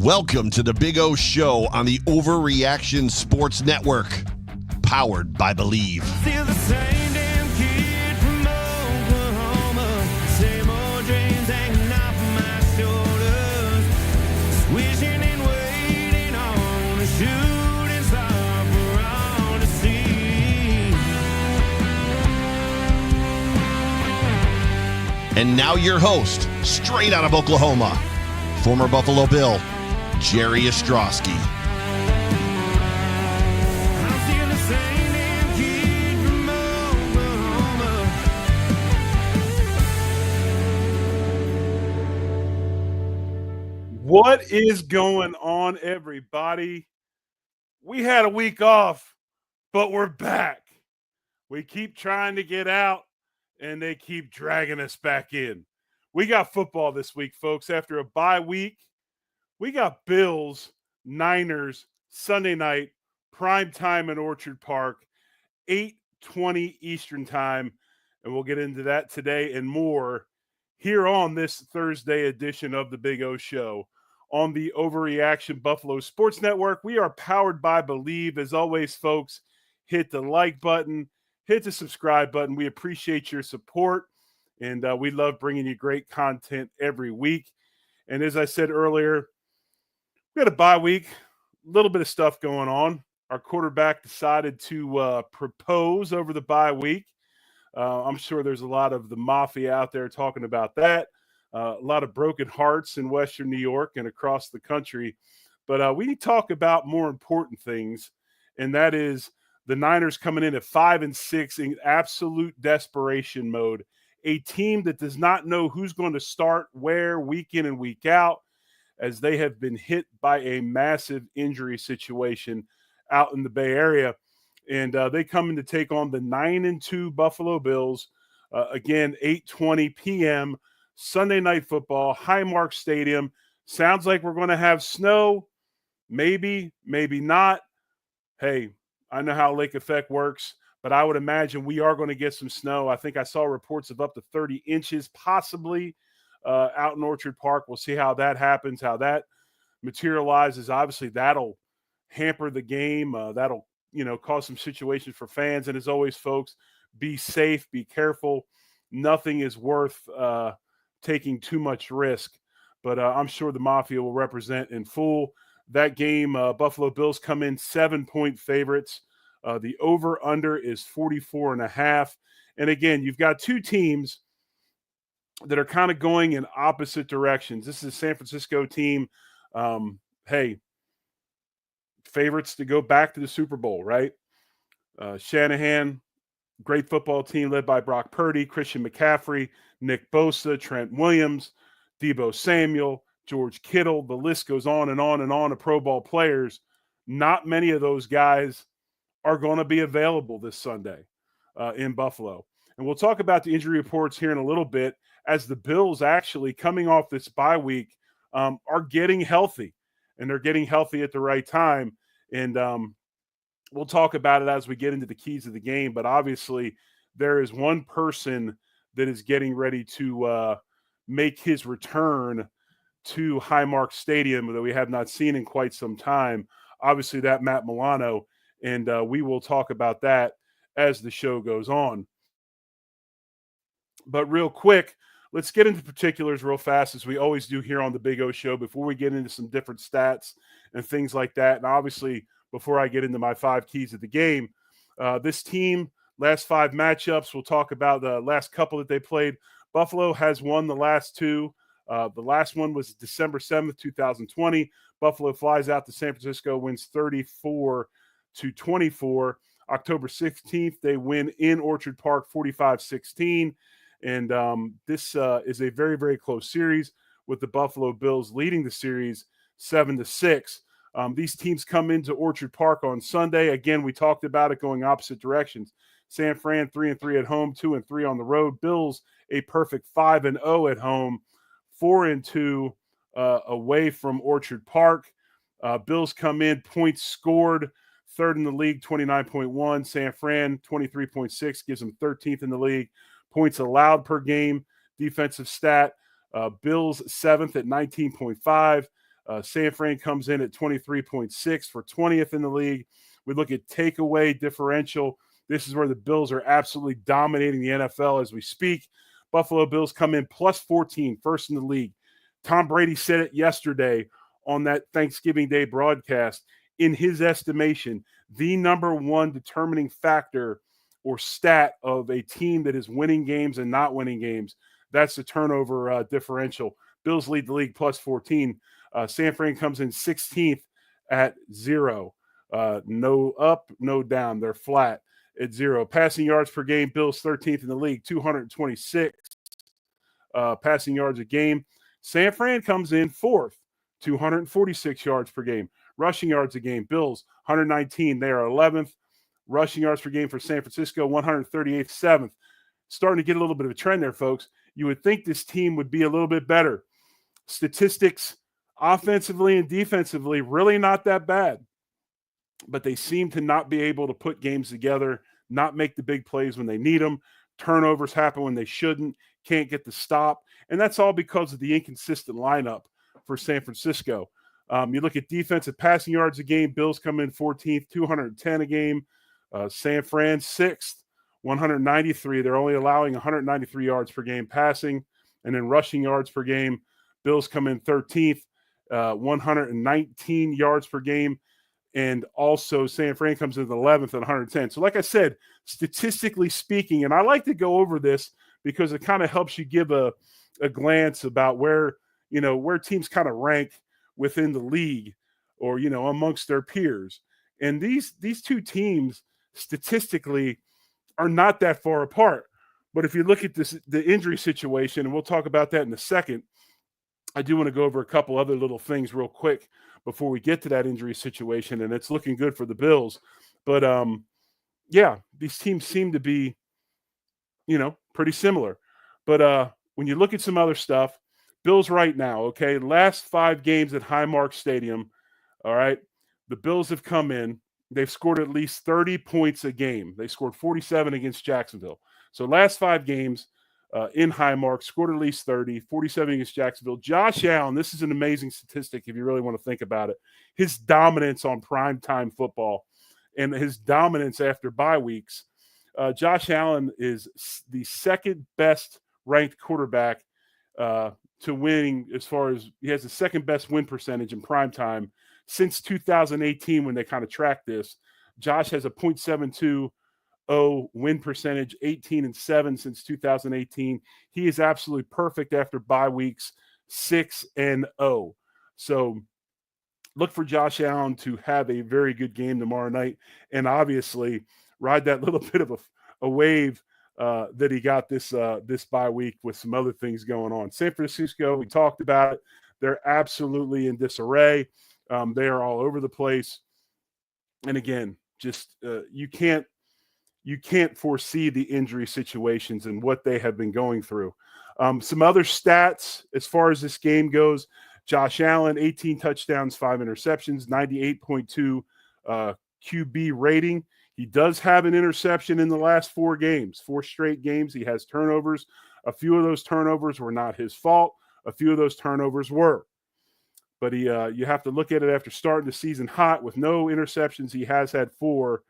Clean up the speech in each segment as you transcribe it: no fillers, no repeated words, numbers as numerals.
Welcome to the Big O Show on the Overreaction Sports Network, powered by Believe. Still the same damn kid from Oklahoma, same old dreams hanging off my shoulders, wishing and waiting on a shooting star for all to see. And now your host, straight out of Oklahoma, former Buffalo Bill, Jerry Ostroski. I'm still the same damn kid from Oklahoma. What is going on, everybody? We had a week off, but we're back. We keep trying to get out, and they keep dragging us back in. We got football this week, folks. After a bye week, we got Bills, Niners, Sunday night, prime time in Orchard Park, 8:20 Eastern time, and we'll get into that today and more here on this Thursday edition of the Big O Show on the Overreaction Buffalo Sports Network. We are powered by Believe. As always, folks, hit the like button, hit the subscribe button. We appreciate your support, and we love bringing you great content every week. And as I said earlier, we had a bye week, a little bit of stuff going on. Our quarterback decided to propose over the bye week. I'm sure there's a lot of the mafia out there talking about that. A lot of broken hearts in Western New York and across the country. But we need to talk about more important things, and that is the Niners coming in at 5-6 in absolute desperation mode. A team that does not know who's going to start where week in and week out, as they have been hit by a massive injury situation out in the Bay Area. And they come in to take on the 9-2 Buffalo Bills. Again, 8:20 p.m., Sunday Night Football, Highmark Stadium. Sounds like we're going to have snow. Maybe, maybe not. Hey, I know how lake effect works, but I would imagine we are going to get some snow. I think I saw reports of up to 30 inches possibly out in Orchard Park. We'll see how that happens, how that materializes. Obviously, that'll hamper the game. That'll, cause some situations for fans. And as always, folks, be safe, be careful. Nothing is worth taking too much risk. But I'm sure the Mafia will represent in full. That game, Buffalo Bills come in 7-point favorites. The over-under is 44.5. And again, you've got two teams that are kind of going in opposite directions. This is a San Francisco team. Hey, favorites to go back to the Super Bowl, right? Shanahan, great football team led by Brock Purdy, Christian McCaffrey, Nick Bosa, Trent Williams, Deebo Samuel, George Kittle. The list goes on and on and on of Pro Bowl players. Not many of those guys are going to be available this Sunday in Buffalo. And we'll talk about the injury reports here in a little bit, as the Bills actually coming off this bye week are getting healthy, and they're getting healthy at the right time. And we'll talk about it as we get into the keys of the game. But obviously there is one person that is getting ready to make his return to Highmark Stadium that we have not seen in quite some time. Obviously that Matt Milano, and we will talk about that as the show goes on. But real quick, let's get into particulars real fast, as we always do here on the Big O Show, before we get into some different stats and things like that. And obviously, before I get into my 5 keys of the game, this team, last 5 matchups, we'll talk about the last couple that they played. Buffalo has won the last 2. The last one was December 7th, 2020. Buffalo flies out to San Francisco, wins 34-24. October 16th, they win in Orchard Park, 45-16. And this is a very, very close series, with the Buffalo Bills leading the series 7-6. These teams come into Orchard Park on Sunday. Again, we talked about it going opposite directions. San Fran 3-3 at home, 2-3 on the road. Bills a perfect 5-0 at home, 4-2 away from Orchard Park. Bills come in, points scored, third in the league, 29.1. San Fran 23.6, gives them 13th in the league. Points allowed per game, defensive stat. Bills 7th at 19.5. San Fran comes in at 23.6 for 20th in the league. We look at takeaway differential. This is where the Bills are absolutely dominating the NFL as we speak. Buffalo Bills come in plus 14, first in the league. Tom Brady said it yesterday on that Thanksgiving Day broadcast. In his estimation, the number one determining factor or stat of a team that is winning games and not winning games, that's the turnover differential. Bills lead the league plus 14. San Fran comes in 16th at 0. No up, no down. They're flat at 0. Passing yards per game, Bills 13th in the league, 226 passing yards a game. San Fran comes in 4th, 246 yards per game. Rushing yards a game, Bills 119. They are 11th. Rushing yards per game for San Francisco, 138th, 7th. Starting to get a little bit of a trend there, folks. You would think this team would be a little bit better. Statistics offensively and defensively, really not that bad. But they seem to not be able to put games together, not make the big plays when they need them. Turnovers happen when they shouldn't, can't get the stop. And that's all because of the inconsistent lineup for San Francisco. You look at defensive passing yards a game, Bills come in 14th, 210 a game. San Fran 6th, 193. They're only allowing 193 yards per game passing. And then rushing yards per game, Bills come in 13th, 119 yards per game. And also San Fran comes in 11th at 110. So like I said, statistically speaking, and I like to go over this because it kind of helps you give a glance about where teams kind of rank within the league or, amongst their peers. And these two teams statistically are not that far apart. But if you look at the injury situation, and we'll talk about that in a second, I do want to go over a couple other little things real quick before we get to that injury situation, and it's looking good for the Bills. But, these teams seem to be, pretty similar. But when you look at some other stuff, Bills right now, okay, last 5 games at Highmark Stadium, all right, the Bills have come in. They've scored at least 30 points a game. They scored 47 against Jacksonville. So last 5 games in Highmark, scored at least 30, 47 against Jacksonville. Josh Allen, this is an amazing statistic if you really want to think about it. His dominance on primetime football and his dominance after bye weeks. Josh Allen is the second best ranked quarterback to winning as far as he has the second best win percentage in primetime since 2018 when they kind of tracked this. Josh has a .720 win percentage, 18-7 since 2018. He is absolutely perfect after bye weeks, 6-0. So look for Josh Allen to have a very good game tomorrow night and obviously ride that little bit of a wave that he got this bye week with some other things going on. San Francisco, we talked about it. They're absolutely in disarray. They are all over the place. And again, just you can't foresee the injury situations and what they have been going through. Some other stats as far as this game goes, Josh Allen, 18 touchdowns, 5 interceptions, 98.2 QB rating. He does have an interception in the last 4 games, 4 straight games. He has turnovers. A few of those turnovers were not his fault. A few of those turnovers were. But you have to look at it after starting the season hot with no interceptions. He has had 4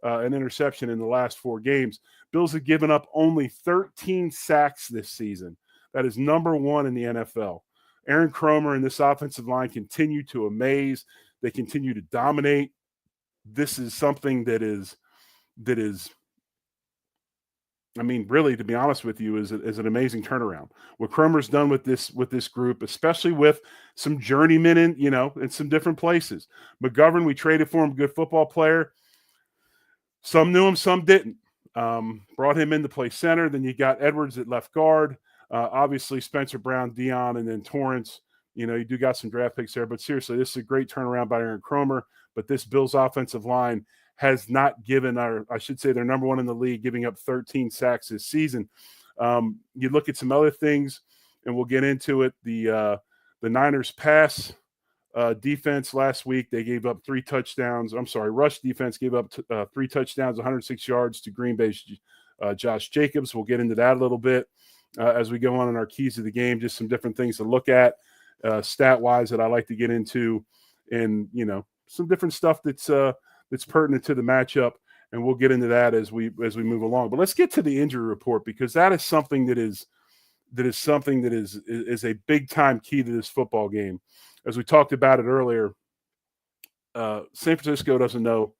an interception in the last 4 games. Bills have given up only 13 sacks this season. That is number 1 in the NFL. Aaron Kromer and this offensive line continue to amaze. They continue to dominate. This is something that is, I mean, really, to be honest with you, is an amazing turnaround. What Kromer's done with this group, especially with some journeymen in some different places. McGovern, we traded for him, good football player. Some knew him, some didn't. Brought him in to play center. Then you got Edwards at left guard. Obviously, Spencer Brown, Dion, and then Torrance. You do got some draft picks there. But seriously, this is a great turnaround by Aaron Kromer. But this Bills offensive line has not given they're number 1 in the league, giving up 13 sacks this season. You look at some other things, and we'll get into it. The Niners pass defense last week, they gave up 3 touchdowns. Rush defense gave up 3 touchdowns, 106 yards to Green Bay's Josh Jacobs. We'll get into that a little bit as we go on in our keys of the game, just some different things to look at. stat-wise that I like to get into, and some different stuff that's pertinent to the matchup, and we'll get into that as we move along. But let's get to the injury report, because that is something that is a big-time key to this football game. As we talked about it earlier, San Francisco doesn't know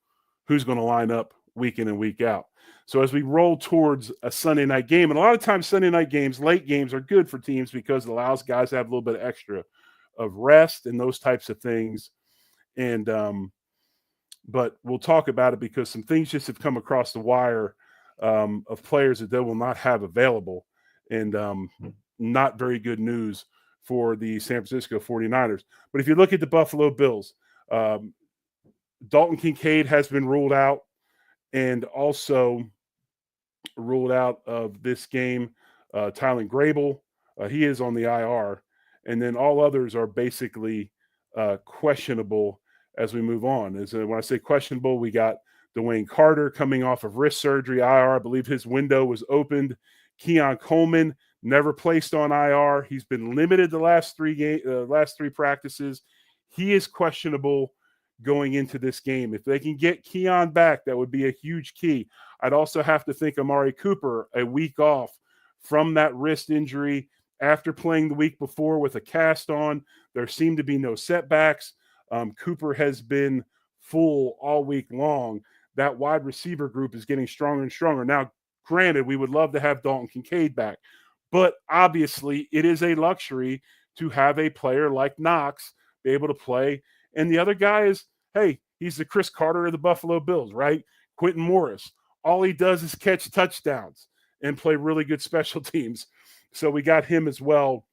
who's going to line up week in and week out. So as we roll towards a Sunday night game, and a lot of times Sunday night games, late games, are good for teams because it allows guys to have a little bit of extra of rest and those types of things. And but we'll talk about it because some things just have come across the wire of players that they will not have available, and not very good news for the San Francisco 49ers. But if you look at the Buffalo Bills, Dalton Kincaid has been ruled out, and also ruled out of this game, Tylen Grable. He is on the IR. And then all others are basically questionable as we move on. When I say questionable, we got Dwayne Carter coming off of wrist surgery, IR. I believe his window was opened. Keon Coleman never placed on IR. He's been limited the last three practices. He is questionable going into this game. If they can get Keon back, that would be a huge key. I'd also have to think Amari Cooper a week off from that wrist injury after playing the week before with a cast on. There seem to be no setbacks. Cooper has been full all week long. That wide receiver group is getting stronger and stronger. Now, granted, we would love to have Dalton Kincaid back, but obviously it is a luxury to have a player like Knox be able to play. And the other guy is, hey, he's the Chris Carter of the Buffalo Bills, right? Quentin Morris. All he does is catch touchdowns and play really good special teams. So we got him as well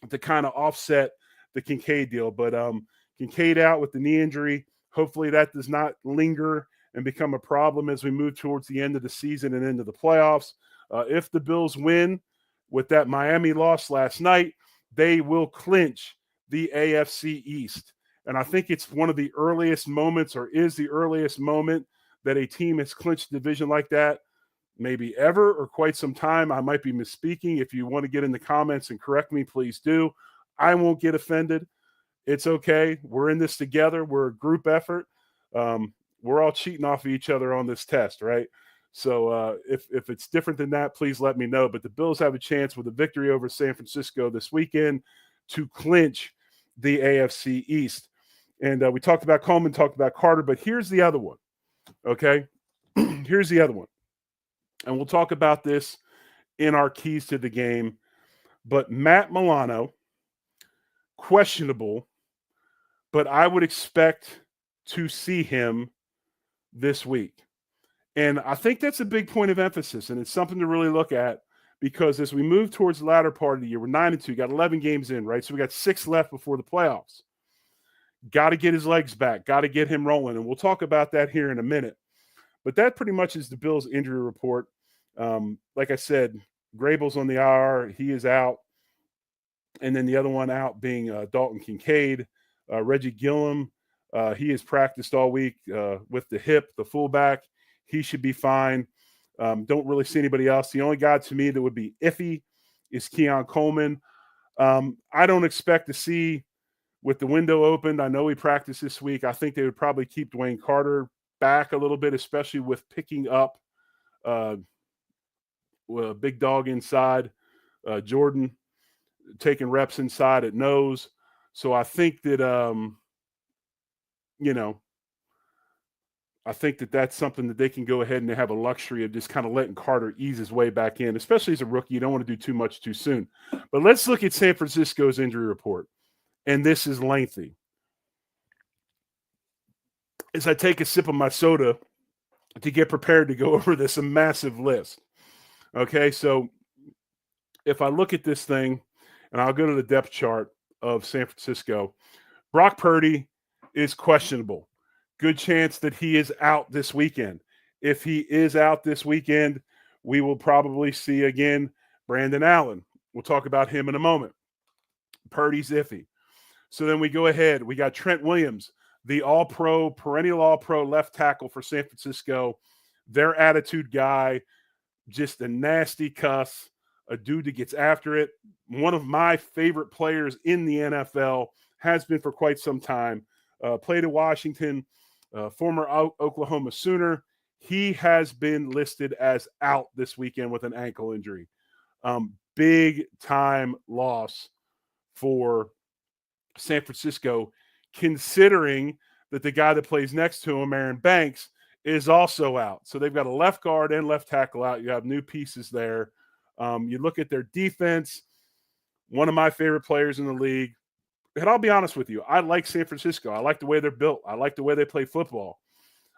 to kind of offset the Kincaid deal. But Kincaid out with the knee injury. Hopefully that does not linger and become a problem as we move towards the end of the season and into the playoffs. If the Bills win with that Miami loss last night, they will clinch the AFC East. And I think it's one of the earliest moments, or is the earliest moment, that a team has clinched a division like that, maybe ever or quite some time. I might be misspeaking. If you want to get in the comments and correct me, please do. I won't get offended. It's okay. We're in this together. We're a group effort. We're all cheating off of each other on this test, right? So if it's different than that, please let me know. But the Bills have a chance with a victory over San Francisco this weekend to clinch the AFC East. And we talked about Coleman, talked about Carter, but here's the other one, okay? Here's the other one. And we'll talk about this in our keys to the game. But Matt Milano, questionable, but I would expect to see him this week. And I think that's a big point of emphasis, and it's something to really look at, because as we move towards the latter part of the year, we're 9-2, got 11 games in, right? So we got 6 left before the playoffs. Got to get his legs back, got to get him rolling, and we'll talk about that here in a minute. But that pretty much is the Bills' injury report. Like I said, Grable's on the IR. He is out. And then the other one out being Dalton Kincaid. Reggie Gillum, he has practiced all week with the hip, the fullback. He should be fine. Don't really see anybody else. The only guy to me that would be iffy is Keon Coleman. I don't expect to see, with the window opened, I know he practiced this week. I think they would probably keep Dwayne Carter back a little bit, especially with picking up a big dog inside, Jordan taking reps inside at nose. So I think that, I think that that's something that they can go ahead and they have a luxury of just kind of letting Carter ease his way back in, especially as a rookie. You don't want to do too much too soon. But let's look at San Francisco's injury report. And this is lengthy. As I take a sip of my soda to get prepared to go over this, a massive list. Okay, so if I look at this thing, and I'll go to the depth chart of San Francisco, Brock Purdy is questionable. Good chance that he is out this weekend. If he is out this weekend, we will probably see again Brandon Allen. We'll talk about him in a moment. Purdy's iffy. So then we go ahead. We got Trent Williams, the all-pro, perennial all-pro left tackle for San Francisco. Their attitude guy, just a nasty cuss. a dude that gets after it. One of my favorite players in the NFL, has been for quite some time. Played at Washington, former Oklahoma Sooner. He has been listed as out this weekend with an ankle injury. Big time loss for San Francisco, considering that the guy that plays next to him, Aaron Banks, is also out. So they've got a left guard and left tackle out. You have new pieces there. You look at their defense, one of my favorite players in the league. And I'll be honest with you, I like San Francisco. I like the way they're built. I like the way they play football.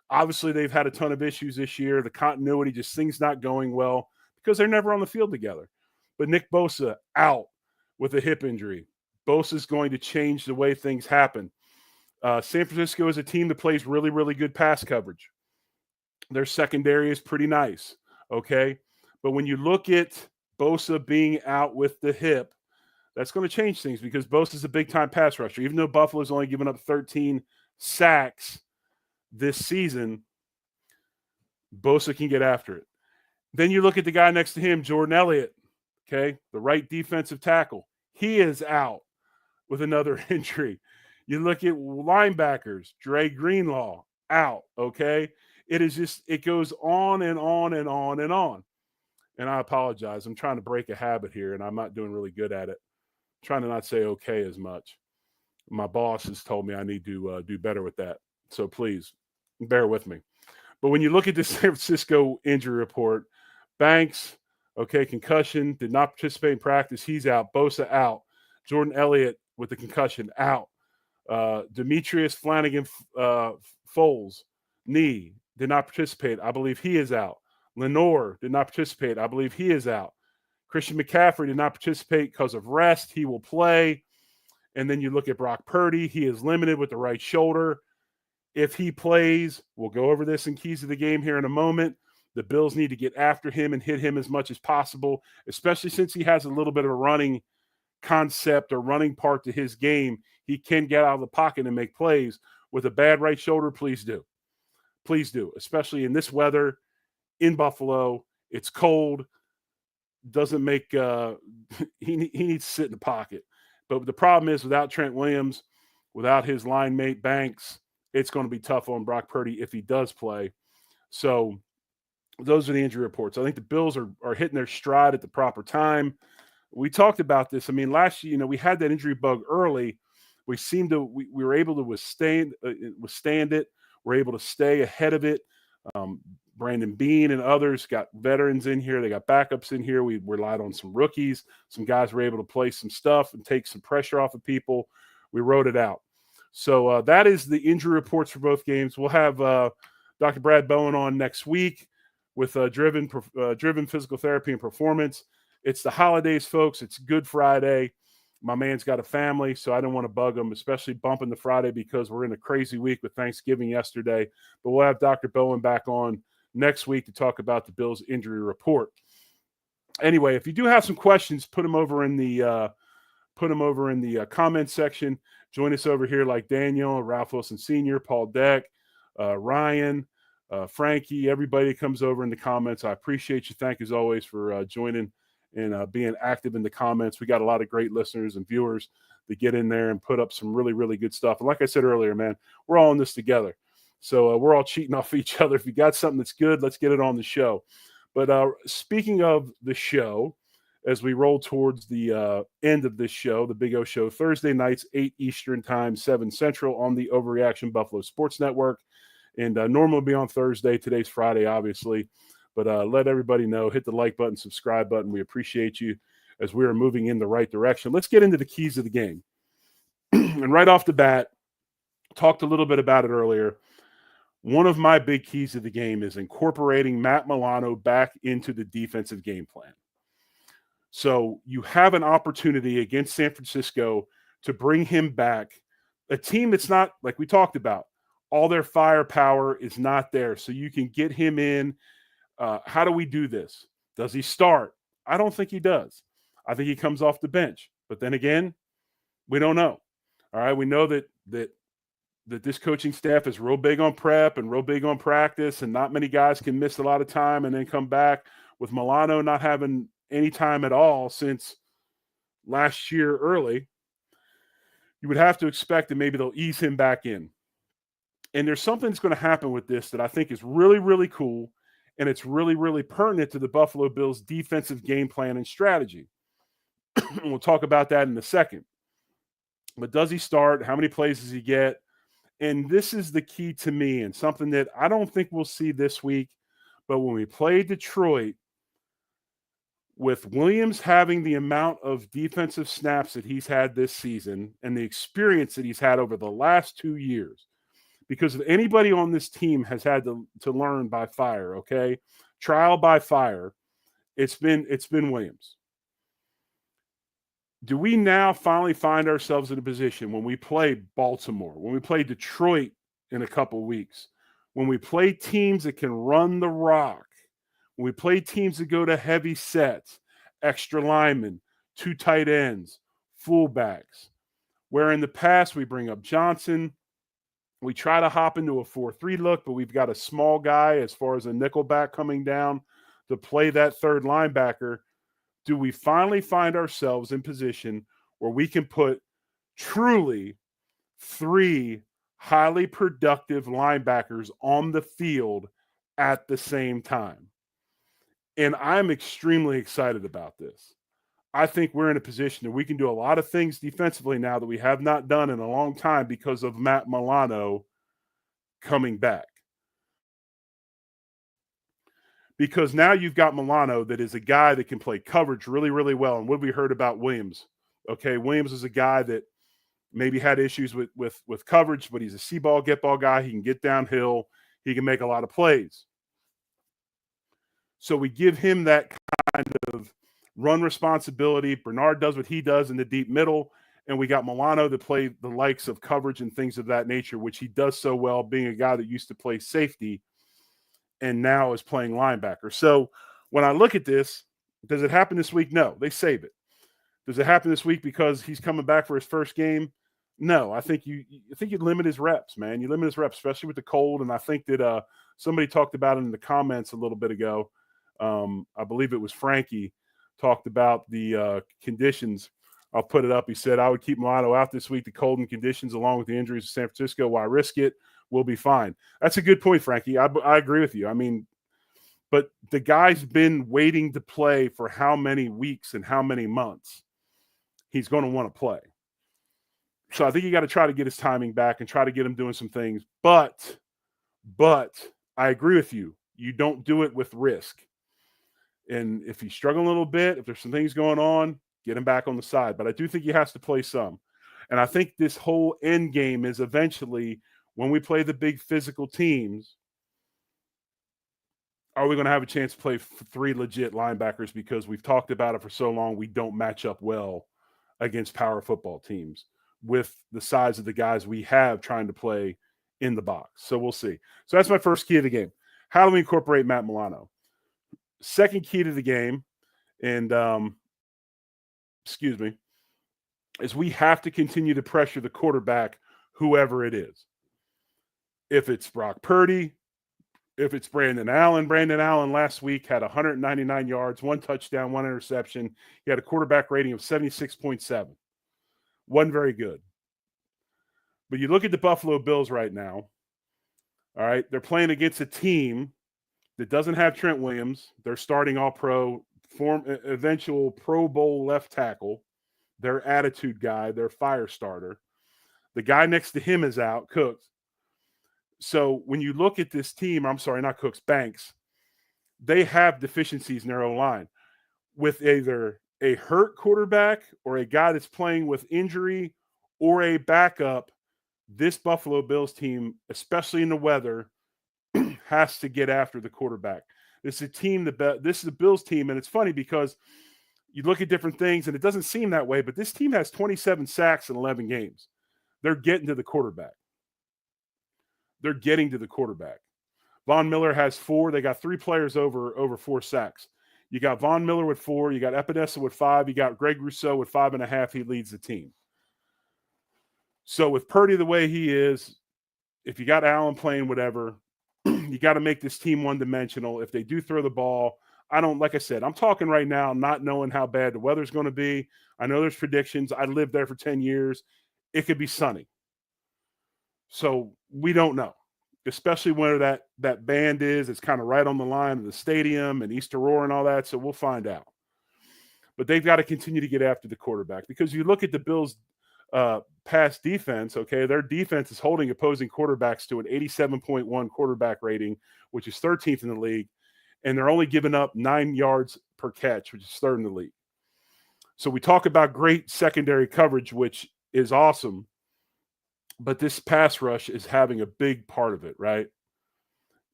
Obviously, they've had a ton of issues this year. The continuity, just things not going well because they're never on the field together. But Nick Bosa out with a hip injury. Bosa is going to change the way things happen. San Francisco is a team that plays really, really good pass coverage. Their secondary is pretty nice, okay? But when you look at Bosa being out with the hip, that's going to change things because Bosa is a big-time pass rusher. Even though Buffalo's only given up 13 sacks this season, Bosa can get after it. Then you look at the guy next to him, Jordan Elliott, okay, the right defensive tackle. He is out with another injury. You look at linebackers, Dre Greenlaw, out, okay? It is just, it goes on and on and on and on. And I apologize. I'm trying to break a habit here, and I'm not doing really good at it. I'm trying to not say okay as much. My boss has told me I need to do better with that. So please, bear with me. But when you look at the San Francisco injury report, Banks, okay, concussion, did not participate in practice. He's out. Bosa out. Jordan Elliott with the concussion out. Demetrius Flanagan Foles, knee, did not participate. I believe he is out. Lenore did not participate. I believe he is out. Christian McCaffrey did not participate because of rest. He will play. And then you look at Brock Purdy. He is limited with the right shoulder. If he plays, we'll go over this in keys of the game here in a moment. The Bills need to get after him and hit him as much as possible, especially since he has a little bit of a running concept or running part to his game. He can get out of the pocket and make plays. With a bad right shoulder, please do. Please do, especially in this weather in Buffalo. It's cold. Doesn't make he needs to sit in the pocket. But the problem is without Trent Williams, without his line mate Banks, it's going to be tough on Brock Purdy if he does play. So those are the injury reports. I think the Bills are hitting their stride at the proper time. We talked about this. I mean, last year, we had that injury bug early. We were able to withstand it. We're able to stay ahead of it. Brandon Beane and others got veterans in here. They got backups in here. We relied on some rookies. Some guys were able to play some stuff and take some pressure off of people. We wrote it out. So that is the injury reports for both games. We'll have Dr. Brad Bowen on next week with Driven Physical Therapy and Performance. It's the holidays, folks. It's Good Friday. My man's got a family, so I don't want to bug him, especially bumping the Friday because we're in a crazy week with Thanksgiving yesterday. But we'll have Dr. Bowen back on next week to talk about the Bills injury report. Anyway, if you do have some questions, put them over in the comment section. Join us over here like Daniel, Ralph Wilson Sr., Paul Deck, Ryan, Frankie, everybody comes over in the comments. I appreciate you. Thank you as always for joining and being active in the comments. We got a lot of great listeners and viewers that get in there and put up some really, really good stuff. And like I said earlier, man, we're all in this together. So we're all cheating off each other. If you got something that's good, let's get it on the show. But speaking of the show, as we roll towards the end of this show, the Big O Show, Thursday nights, 8 Eastern time, 7 Central on the Overreaction Buffalo Sports Network. And normally will be on Thursday. Today's Friday, obviously. But let everybody know, hit the like button, subscribe button. We appreciate you as we are moving in the right direction. Let's get into the keys of the game. And right off the bat, talked a little bit about it earlier. One of my big keys of the game is incorporating Matt Milano back into the defensive game plan. So you have an opportunity against San Francisco to bring him back. A team that's not, like we talked about, all their firepower is not there. So you can get him in. How do we do this? Does he start? I don't think he does. I think he comes off the bench. But then again, we don't know. All right, we know that this coaching staff is real big on prep and real big on practice, and not many guys can miss a lot of time and then come back. With Milano not having any time at all since last year early, you would have to expect that maybe they'll ease him back in. And there's something that's going to happen with this that I think is really, really cool. And it's really, really pertinent to the Buffalo Bills' defensive game plan and strategy. And we'll talk about that in a second. But does he start? How many plays does he get? And this is the key to me, and something that I don't think we'll see this week. But when we play Detroit, with Williams having the amount of defensive snaps that he's had this season and the experience that he's had over the last 2 years, because if anybody on this team has had to learn by fire, okay, trial by fire, it's been Williams. Do we now finally find ourselves in a position when we play Baltimore, when we play Detroit in a couple weeks, when we play teams that can run the rock, when we play teams that go to heavy sets, extra linemen, 2 tight ends, fullbacks, where in the past we bring up Johnson, we try to hop into a 4-3 look, but we've got a small guy as far as a nickel back coming down to play that third linebacker. Do we finally find ourselves in position where we can put truly 3 highly productive linebackers on the field at the same time? And I'm extremely excited about this. I think we're in a position that we can do a lot of things defensively now that we have not done in a long time because of Matt Milano coming back. Because now you've got Milano that is a guy that can play coverage really, really well. And what we heard about Williams, okay, Williams is a guy that maybe had issues with coverage, but he's a see-ball, get-ball guy. He can get downhill. He can make a lot of plays. So we give him that kind of run responsibility. Bernard does what he does in the deep middle, and we got Milano to play the likes of coverage and things of that nature, which he does so well, being a guy that used to play safety and now is playing linebacker. So when I look at this, does it happen this week? No, they save it. Does it happen this week because he's coming back for his first game? No, I think you limit his reps, man. You limit his reps, especially with the cold. And I think that somebody talked about it in the comments a little bit ago. I believe it was Frankie talked about the conditions. I'll put it up. He said, I would keep Milano out this week. The cold and conditions, along with the injuries to San Francisco, why risk it? We'll be fine. That's a good point, Frankie. I agree with you. I mean, but the guy's been waiting to play for how many weeks and how many months he's going to want to play. So I think you got to try to get his timing back and try to get him doing some things. But I agree with you. You don't do it with risk. And if he's struggling a little bit, if there's some things going on, get him back on the side. But I do think he has to play some. And I think this whole end game is eventually when we play the big physical teams, are we going to have a chance to play 3 legit linebackers? Because we've talked about it for so long, we don't match up well against power football teams with the size of the guys we have trying to play in the box. So we'll see. So that's my first key of the game. How do we incorporate Matt Milano? Second key to the game, and is we have to continue to pressure the quarterback, whoever it is. If it's Brock Purdy, if it's Brandon Allen. Brandon Allen last week had 199 yards, 1 touchdown, 1 interception. He had a quarterback rating of 76.7. Wasn't very good. But you look at the Buffalo Bills right now, all right, they're playing against a team that doesn't have Trent Williams. They're starting all-pro, eventual Pro Bowl left tackle, their attitude guy, their fire starter. The guy next to him is out, Cooks. So when you look at this team, I'm sorry, not Cooks, Banks, they have deficiencies in their O-line with either a hurt quarterback or a guy that's playing with injury or a backup. This Buffalo Bills team, especially in the weather, has to get after the quarterback. This is a team this is a Bills team, and it's funny because you look at different things and it doesn't seem that way, but this team has 27 sacks in 11 games. They're getting to the quarterback. Von Miller has 4. They got 3 players over 4 sacks. You got Von Miller with 4. You got Epinesa with 5. You got Greg Rousseau with 5.5. He leads the team. So with Purdy the way he is, if you got Allen playing whatever, you got to make this team one-dimensional. If they do throw the ball, I don't, like I said, I'm talking right now, not knowing how bad the weather's going to be. I know there's predictions. I lived there for 10 years. It could be sunny. So we don't know, especially where that band is. It's kind of right on the line of the stadium and East Aurora and all that. So we'll find out. But they've got to continue to get after the quarterback, because you look at the Bills' pass defense, okay, their defense is holding opposing quarterbacks to an 87.1 quarterback rating, which is 13th in the league, and they're only giving up 9 yards per catch, which is 3rd in the league. So we talk about great secondary coverage, which is awesome, but this pass rush is having a big part of it, right?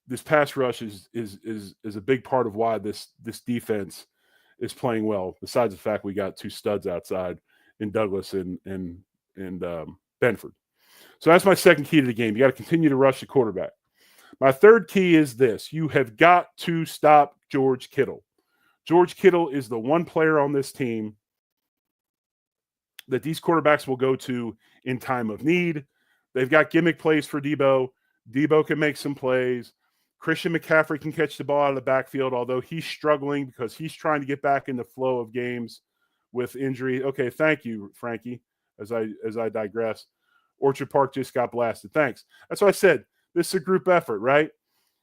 This pass rush is a big part of why this defense is playing well, besides the fact we got 2 studs outside in Douglas and Benford. So that's my second key to the game. You got to continue to rush the quarterback. My third key is this. You have got to stop George Kittle. George Kittle is the one player on this team that these quarterbacks will go to in time of need. They've got gimmick plays for Debo. Debo can make some plays. Christian McCaffrey can catch the ball out of the backfield, although he's struggling because he's trying to get back in the flow of games with injury. Okay, thank you, Frankie, as I digress. Orchard Park just got blasted. Thanks. That's what I said. This is a group effort, right?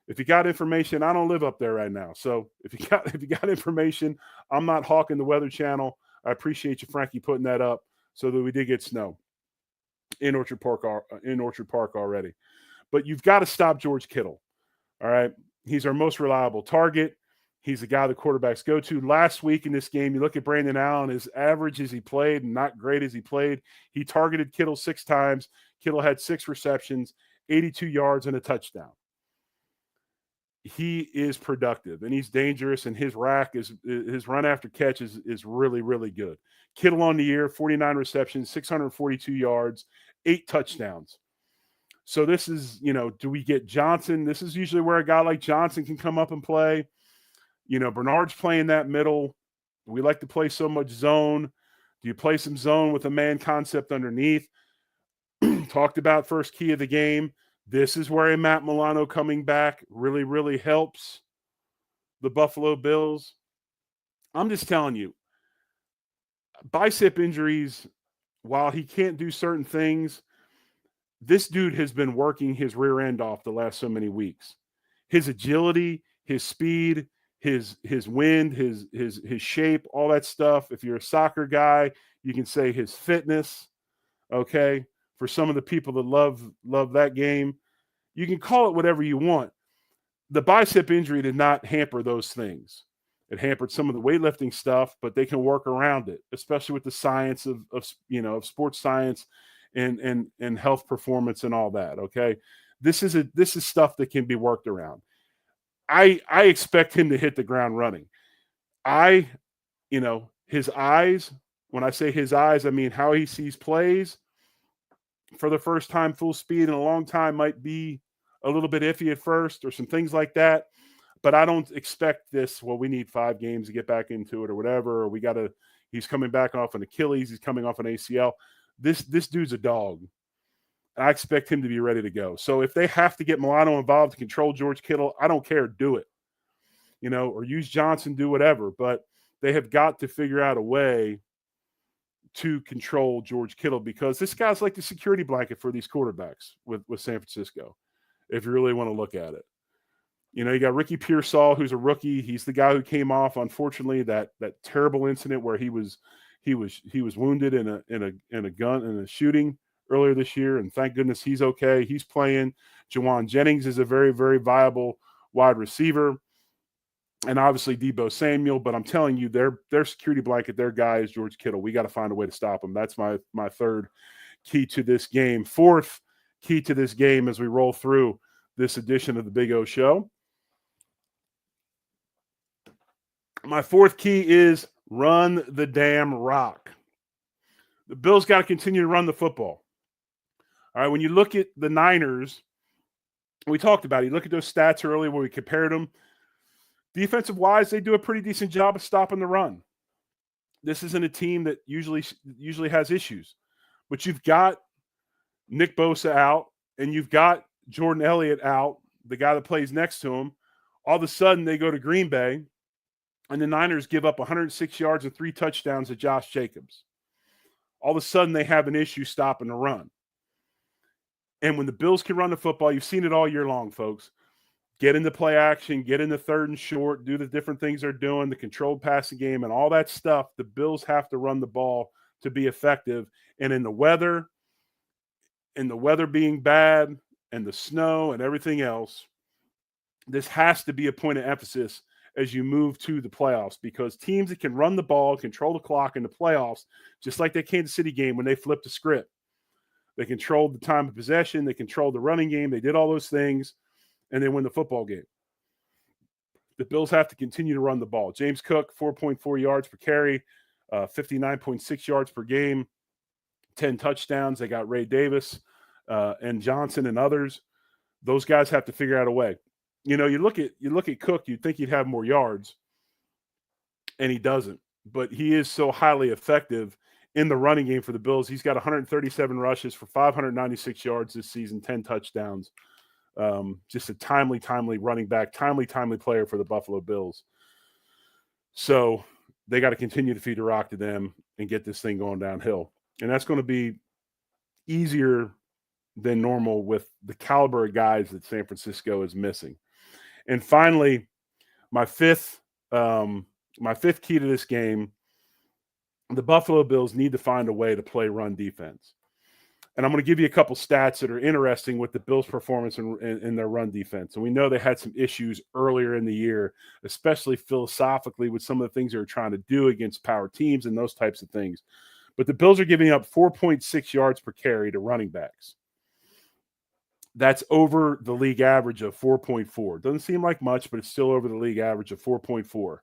If you got information, I don't live up there right now. So if you got information, I'm not hawking the Weather Channel. I appreciate you, Frankie, putting that up so that we did get snow in Orchard Park already. But you've got to stop George Kittle. All right. He's our most reliable target. He's the guy the quarterbacks go to. Last week in this game, you look at Brandon Allen, as average as he played and not great as he played, he targeted Kittle 6 times. Kittle had 6 receptions, 82 yards, and a touchdown. He is productive, and he's dangerous, and his run after catch is really, really good. Kittle on the year, 49 receptions, 642 yards, 8 touchdowns. So this is, do we get Johnson? This is usually where a guy like Johnson can come up and play. Bernard's playing that middle. We like to play so much zone. Do you play some zone with a man concept underneath? Talked about first key of the game. This is where a Matt Milano coming back really, really helps the Buffalo Bills. I'm just telling you, bicep injuries, while he can't do certain things, this dude has been working his rear end off the last so many weeks. His agility, his speed, his wind, his shape, all that stuff. If you're a soccer guy, you can say his fitness, okay? For some of the people that love that game, you can call it whatever you want. The bicep injury did not hamper those things. It hampered some of the weightlifting stuff, but they can work around it, especially with the science of sports science and health performance and all that. Okay. This is stuff that can be worked around. I expect him to hit the ground running. His eyes, when I say his eyes, I mean how he sees plays for the first time full speed in a long time might be a little bit iffy at first or some things like that. But I don't expect this. Well, we need 5 games to get back into it or whatever. Or he's coming back off an Achilles. He's coming off an ACL. This dude's a dog. I expect him to be ready to go. So if they have to get Milano involved to control George Kittle, I don't care. Do it, or use Johnson, do whatever. But they have got to figure out a way to control George Kittle, because this guy's like the security blanket for these quarterbacks with San Francisco, if you really want to look at it. You got Ricky Pearsall, who's a rookie. He's the guy who came off, unfortunately, that terrible incident where he was wounded in a shooting earlier this year, and thank goodness he's okay. He's playing. Jawan Jennings is a very, very viable wide receiver, and obviously Debo Samuel. But I'm telling you, their security blanket, their guy is George Kittle. We got to find a way to stop him. That's my third key to this game. Fourth key to this game as we roll through this edition of the Big O Show. My fourth key is run the damn rock. The Bills got to continue to run the football. All right, when you look at the Niners, we talked about it. You look at those stats earlier where we compared them. Defensive-wise, they do a pretty decent job of stopping the run. This isn't a team that usually has issues. But you've got Nick Bosa out, and you've got Jordan Elliott out, the guy that plays next to him. All of a sudden, they go to Green Bay, and the Niners give up 106 yards and 3 touchdowns to Josh Jacobs. All of a sudden, they have an issue stopping the run. And when the Bills can run the football, you've seen it all year long, folks. Get into play action, get into third and short, do the different things they're doing, the controlled passing game, and all that stuff. The Bills have to run the ball to be effective. And in the weather being bad, and the snow and everything else, this has to be a point of emphasis as you move to the playoffs, because teams that can run the ball, control the clock in the playoffs, just like that Kansas City game when they flipped the script. They controlled the time of possession. They controlled the running game. They did all those things, and they win the football game. The Bills have to continue to run the ball. James Cook, 4.4 yards per carry, 59.6 yards per game, 10 touchdowns. They got Ray Davis and Johnson and others. Those guys have to figure out a way. You know, you look at Cook, you'd think he'd have more yards, and he doesn't. But he is so highly effective in the running game for the Bills. He's got 137 rushes for 596 yards this season, 10 touchdowns. Just a timely running back, timely player for the Buffalo Bills. So they got to continue to feed the rock to them and get this thing going downhill. And that's going to be easier than normal with the caliber of guys that San Francisco is missing. And finally, my fifth key to this game, the Buffalo Bills need to find a way to play run defense. And I'm going to give you a couple stats that are interesting with the Bills' performance in their run defense. And we know they had some issues earlier in the year, especially philosophically with some of the things they were trying to do against power teams and those types of things. But the Bills are giving up 4.6 yards per carry to running backs. That's over the league average of 4.4. Doesn't seem like much, but it's still over the league average of 4.4.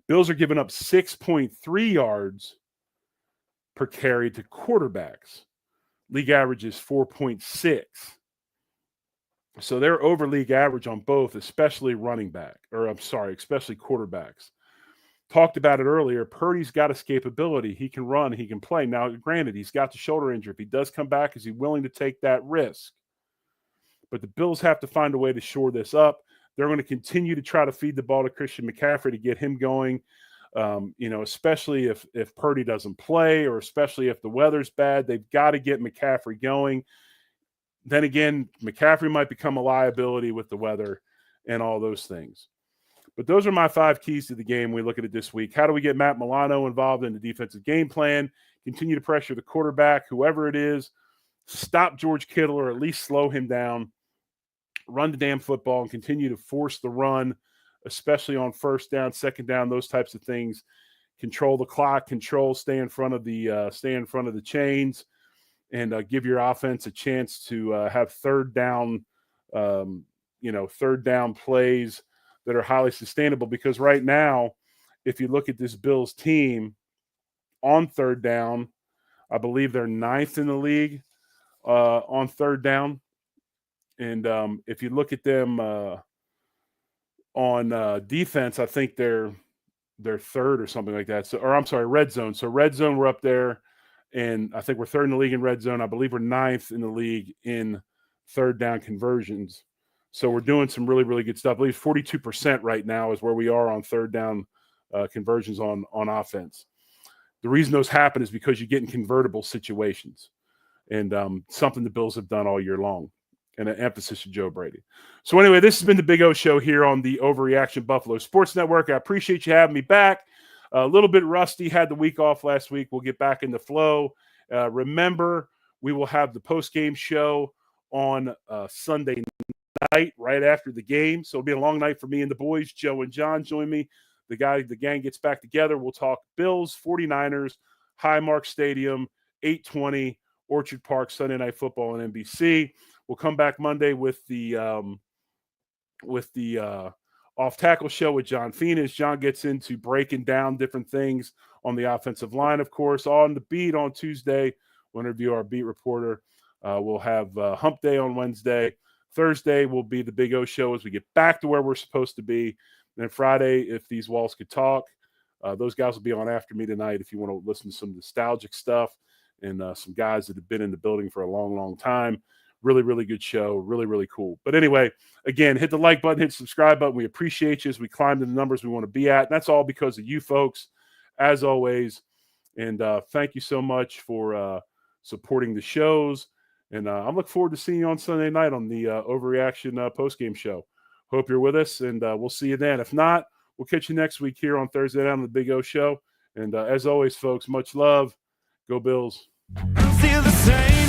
Bills are giving up 6.3 yards per carry to quarterbacks. League average is 4.6. So they're over league average on both, especially especially quarterbacks. Talked about it earlier. Purdy's got escapability. He can run. He can play. Now, granted, he's got the shoulder injury. If he does come back, is he willing to take that risk? But the Bills have to find a way to shore this up. They're going to continue to try to feed the ball to Christian McCaffrey to get him going, especially if Purdy doesn't play, or especially if the weather's bad. They've got to get McCaffrey going. Then again, McCaffrey might become a liability with the weather and all those things. But those are my 5 keys to the game. We look at it this week. How do we get Matt Milano involved in the defensive game plan? Continue to pressure the quarterback, whoever it is. Stop George Kittle, or at least slow him down. Run the damn football and continue to force the run, especially on first down, second down, those types of things. Control the clock, stay in front of the chains, and give your offense a chance to have third down plays that are highly sustainable. Because right now, if you look at this Bills team on third down, I believe they're 9th in the league on third down. And if you look at them on defense, I think they're 3rd or something like that. Red zone. So red zone, we're up there, and I think we're 3rd in the league in red zone. I believe we're 9th in the league in third down conversions. So we're doing some really, really good stuff. I believe 42% right now is where we are on third down conversions on offense. The reason those happen is because you get in convertible situations, and something the Bills have done all year long. And an emphasis to Joe Brady. So anyway, this has been the Big O Show here on the Overreaction Buffalo Sports Network. I appreciate you having me back. A little bit rusty, had the week off last week. We'll get back in the flow. Remember, we will have the post-game show on Sunday night, right after the game. So it'll be a long night for me and the boys. Joe and John join me. The gang gets back together. We'll talk Bills, 49ers, Highmark Stadium, 8:20, Orchard Park, Sunday Night Football on NBC. We'll come back Monday with the off tackle show with John Fina. As John gets into breaking down different things on the offensive line, of course. On the beat on Tuesday, we'll interview our beat reporter. We'll have Hump Day on Wednesday. Thursday will be the Big O Show as we get back to where we're supposed to be. And then Friday, if these walls could talk, those guys will be on after me tonight if you want to listen to some nostalgic stuff and some guys that have been in the building for a long, long time. Really, really good show. Really, really cool. But anyway, again, hit the like button, hit the subscribe button. We appreciate you as we climb to the numbers we want to be at. And that's all because of you folks, as always. And thank you so much for supporting the shows. And I look forward to seeing you on Sunday night on the Overreaction postgame show. Hope you're with us, and we'll see you then. If not, we'll catch you next week here on Thursday night on the Big O Show. And as always, folks, much love. Go Bills. I'm still the same.